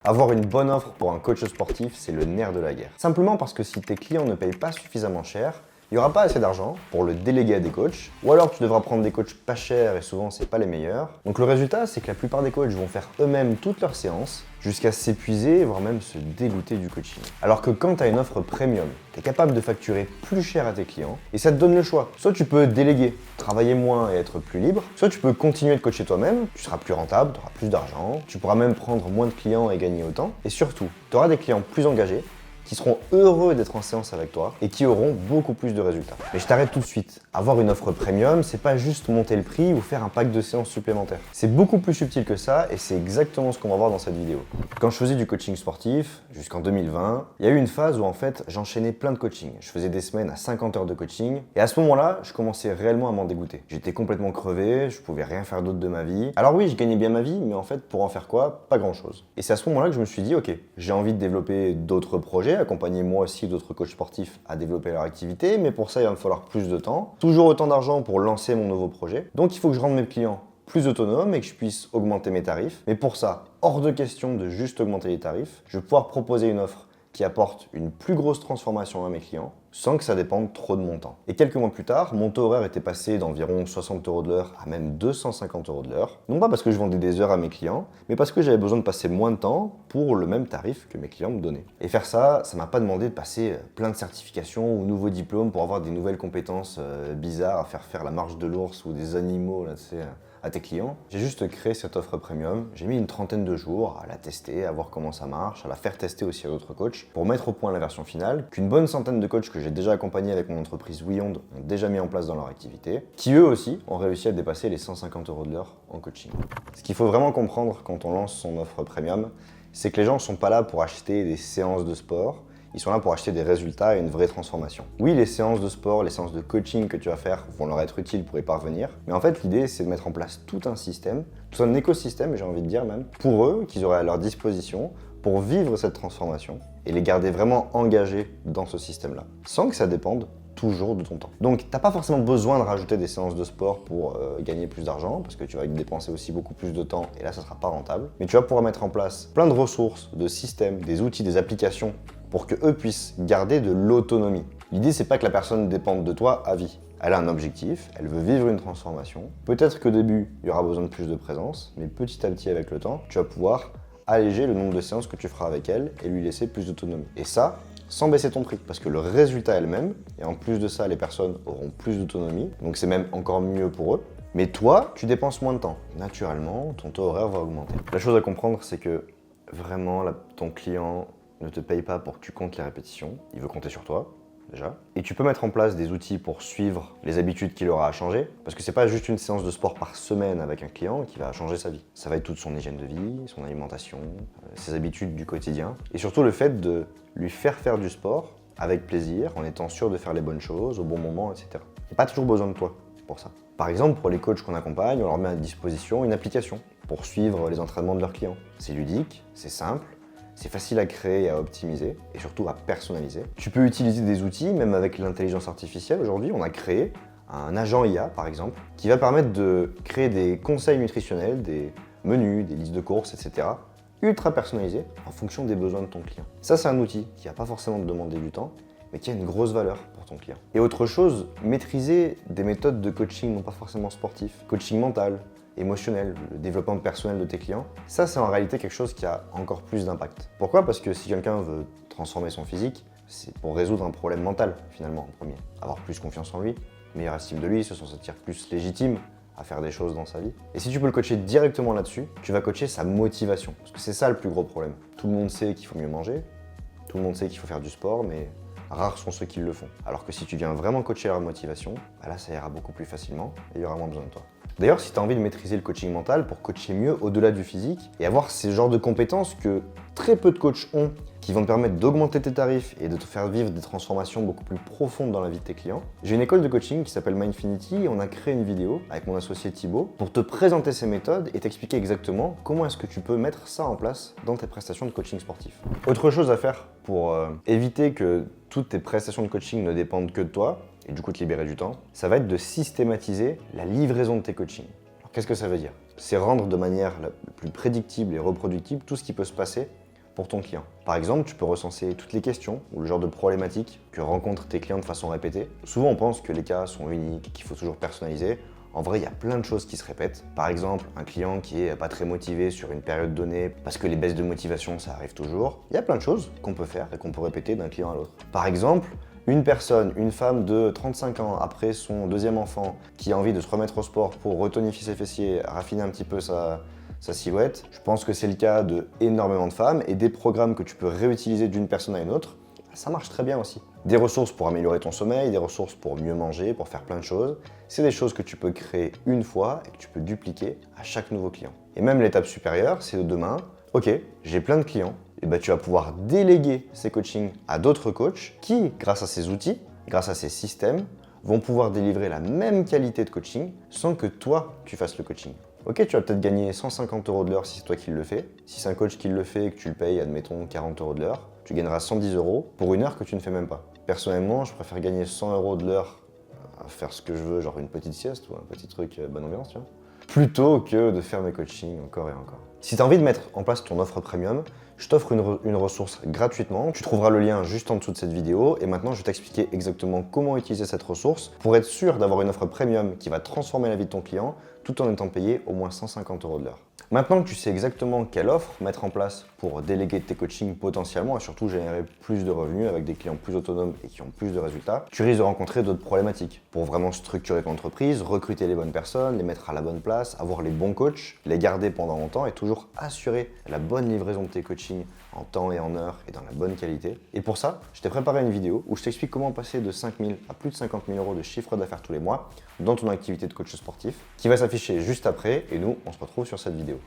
Avoir une bonne offre pour un coach sportif, c'est le nerf de la guerre. Simplement parce que si tes clients ne payent pas suffisamment cher, il n'y aura pas assez d'argent pour le déléguer à des coachs, ou alors tu devras prendre des coachs pas chers et souvent c'est pas les meilleurs. Donc le résultat, c'est que la plupart des coachs vont faire eux-mêmes toutes leurs séances jusqu'à s'épuiser, voire même se dégoûter du coaching. Alors que quand tu as une offre premium, tu es capable de facturer plus cher à tes clients et ça te donne le choix. Soit tu peux déléguer, travailler moins et être plus libre, soit tu peux continuer de coacher toi-même, tu seras plus rentable, tu auras plus d'argent, tu pourras même prendre moins de clients et gagner autant. Et surtout, tu auras des clients plus engagés, qui seront heureux d'être en séance avec toi et qui auront beaucoup plus de résultats. Mais je t'arrête tout de suite. Avoir une offre premium, c'est pas juste monter le prix ou faire un pack de séances supplémentaires. C'est beaucoup plus subtil que ça et c'est exactement ce qu'on va voir dans cette vidéo. Quand je faisais du coaching sportif, jusqu'en 2020, il y a eu une phase où en fait j'enchaînais plein de coaching. Je faisais des semaines à 50 heures de coaching et à ce moment-là, je commençais réellement à m'en dégoûter. J'étais complètement crevé, je pouvais rien faire d'autre de ma vie. Alors oui, je gagnais bien ma vie, mais en fait pour en faire quoi? Pas grand-chose. Et c'est à ce moment-là que je me suis dit, ok, j'ai envie de développer d'autres projets, accompagner moi aussi d'autres coachs sportifs à développer leur activité, mais pour ça il va me falloir plus de temps, toujours autant d'argent pour lancer mon nouveau projet. Donc il faut que je rende mes clients plus autonomes et que je puisse augmenter mes tarifs. Mais pour ça, hors de question de juste augmenter les tarifs, je vais pouvoir proposer une offre qui apporte une plus grosse transformation à mes clients sans que ça dépende trop de mon temps. Et quelques mois plus tard, mon taux horaire était passé d'environ 60 € de l'heure à même 250 € de l'heure. Non pas parce que je vendais des heures à mes clients, mais parce que j'avais besoin de passer moins de temps pour le même tarif que mes clients me donnaient. Et faire ça, ça m'a pas demandé de passer plein de certifications ou nouveaux diplômes pour avoir des nouvelles compétences bizarres à faire la marche de l'ours ou des animaux, là, tu sais, à tes clients. J'ai juste créé cette offre premium, j'ai mis une trentaine de jours à la tester, à voir comment ça marche, à la faire tester aussi à d'autres coachs, pour mettre au point la version finale, qu'une bonne centaine de coachs que j'ai déjà accompagnés avec mon entreprise WeOnd ont déjà mis en place dans leur activité, qui eux aussi ont réussi à dépasser les 150 € de l'heure en coaching. Ce qu'il faut vraiment comprendre quand on lance son offre premium, c'est que les gens ne sont pas là pour acheter des séances de sport, ils sont là pour acheter des résultats et une vraie transformation. Oui, les séances de sport, les séances de coaching que tu vas faire vont leur être utiles pour y parvenir, mais en fait l'idée c'est de mettre en place tout un système, tout un écosystème j'ai envie de dire même, pour eux, qu'ils auraient à leur disposition pour vivre cette transformation et les garder vraiment engagés dans ce système-là, sans que ça dépende toujours de ton temps. Donc t'as pas forcément besoin de rajouter des séances de sport pour gagner plus d'argent, parce que tu vas dépenser aussi beaucoup plus de temps et là ça sera pas rentable, mais tu vas pouvoir mettre en place plein de ressources, de systèmes, des outils, des applications pour que eux puissent garder de l'autonomie. L'idée, c'est pas que la personne dépende de toi à vie. Elle a un objectif, elle veut vivre une transformation. Peut-être qu'au début, il y aura besoin de plus de présence, mais petit à petit, avec le temps, tu vas pouvoir alléger le nombre de séances que tu feras avec elle et lui laisser plus d'autonomie. Et ça, sans baisser ton prix, parce que le résultat est le même, et en plus de ça, les personnes auront plus d'autonomie, donc c'est même encore mieux pour eux. Mais toi, tu dépenses moins de temps. Naturellement, ton taux horaire va augmenter. La chose à comprendre, c'est que vraiment, ton client ne te paye pas pour que tu comptes les répétitions, il veut compter sur toi, déjà. Et tu peux mettre en place des outils pour suivre les habitudes qu'il aura à changer, parce que c'est pas juste une séance de sport par semaine avec un client qui va changer sa vie. Ça va être toute son hygiène de vie, son alimentation, ses habitudes du quotidien, et surtout le fait de lui faire du sport avec plaisir, en étant sûr de faire les bonnes choses, au bon moment, etc. Il n'y a pas toujours besoin de toi pour ça. Par exemple, pour les coachs qu'on accompagne, on leur met à disposition une application pour suivre les entraînements de leurs clients. C'est ludique, c'est simple, c'est facile à créer et à optimiser, et surtout à personnaliser. Tu peux utiliser des outils, même avec l'intelligence artificielle aujourd'hui. On a créé un agent IA, par exemple, qui va permettre de créer des conseils nutritionnels, des menus, des listes de courses, etc. ultra personnalisés en fonction des besoins de ton client. Ça, c'est un outil qui n'a pas forcément demandé du temps, mais qui a une grosse valeur pour ton client. Et autre chose, maîtriser des méthodes de coaching non pas forcément sportif, coaching mental, émotionnel, le développement personnel de tes clients, ça c'est en réalité quelque chose qui a encore plus d'impact. Pourquoi? Parce que si quelqu'un veut transformer son physique, c'est pour résoudre un problème mental finalement en premier. Avoir plus confiance en lui, meilleure estime de lui, se sentir plus légitime à faire des choses dans sa vie. Et si tu peux le coacher directement là-dessus, tu vas coacher sa motivation. Parce que c'est ça le plus gros problème. Tout le monde sait qu'il faut mieux manger, tout le monde sait qu'il faut faire du sport, mais rares sont ceux qui le font. Alors que si tu viens vraiment coacher leur motivation, bah là ça ira beaucoup plus facilement et il y aura moins besoin de toi. D'ailleurs, si tu as envie de maîtriser le coaching mental pour coacher mieux au-delà du physique et avoir ces genres de compétences que très peu de coachs ont, qui vont te permettre d'augmenter tes tarifs et de te faire vivre des transformations beaucoup plus profondes dans la vie de tes clients, j'ai une école de coaching qui s'appelle Mindfinity et on a créé une vidéo avec mon associé Thibaut pour te présenter ces méthodes et t'expliquer exactement comment est-ce que tu peux mettre ça en place dans tes prestations de coaching sportif. Autre chose à faire pour éviter que toutes tes prestations de coaching ne dépendent que de toi, et du coup te libérer du temps, ça va être de systématiser la livraison de tes coachings. Alors qu'est-ce que ça veut dire? C'est rendre de manière la plus prédictible et reproductible tout ce qui peut se passer pour ton client. Par exemple, tu peux recenser toutes les questions ou le genre de problématiques que rencontrent tes clients de façon répétée. Souvent, on pense que les cas sont uniques, qu'il faut toujours personnaliser. En vrai, il y a plein de choses qui se répètent. Par exemple, un client qui est pas très motivé sur une période donnée parce que les baisses de motivation, ça arrive toujours. Il y a plein de choses qu'on peut faire et qu'on peut répéter d'un client à l'autre. Par exemple, une personne, une femme de 35 ans après son deuxième enfant qui a envie de se remettre au sport pour retonifier ses fessiers, raffiner un petit peu sa silhouette. Je pense que c'est le cas de énormément de femmes et des programmes que tu peux réutiliser d'une personne à une autre, ça marche très bien aussi. Des ressources pour améliorer ton sommeil, des ressources pour mieux manger, pour faire plein de choses. C'est des choses que tu peux créer une fois et que tu peux dupliquer à chaque nouveau client. Et même l'étape supérieure, c'est de demain, ok, j'ai plein de clients, et ben tu vas pouvoir déléguer ces coachings à d'autres coachs qui, grâce à ces outils, grâce à ces systèmes, vont pouvoir délivrer la même qualité de coaching sans que toi, tu fasses le coaching. Ok, tu vas peut-être gagner 150 € de l'heure si c'est toi qui le fais. Si c'est un coach qui le fait et que tu le payes, admettons 40 € de l'heure, tu gagneras 110 € pour une heure que tu ne fais même pas. Personnellement, je préfère gagner 100 € de l'heure à faire ce que je veux, genre une petite sieste ou un petit truc bonne ambiance, tu vois, plutôt que de faire mes coachings encore et encore. Si tu as envie de mettre en place ton offre premium, je t'offre une ressource gratuitement. Tu trouveras le lien juste en dessous de cette vidéo. Et maintenant, je vais t'expliquer exactement comment utiliser cette ressource pour être sûr d'avoir une offre premium qui va transformer la vie de ton client tout en étant payé au moins 150 € de l'heure. Maintenant que tu sais exactement quelle offre mettre en place pour déléguer tes coachings potentiellement et surtout générer plus de revenus avec des clients plus autonomes et qui ont plus de résultats, tu risques de rencontrer d'autres problématiques. Pour vraiment structurer ton entreprise, recruter les bonnes personnes, les mettre à la bonne place, avoir les bons coachs, les garder pendant longtemps et toujours assurer la bonne livraison de tes coachings en temps et en heure et dans la bonne qualité. Et pour ça, je t'ai préparé une vidéo où je t'explique comment passer de 5 000 à plus de 50 000 € de chiffre d'affaires tous les mois dans ton activité de coach sportif qui va s'afficher juste après et nous, on se retrouve sur cette vidéo.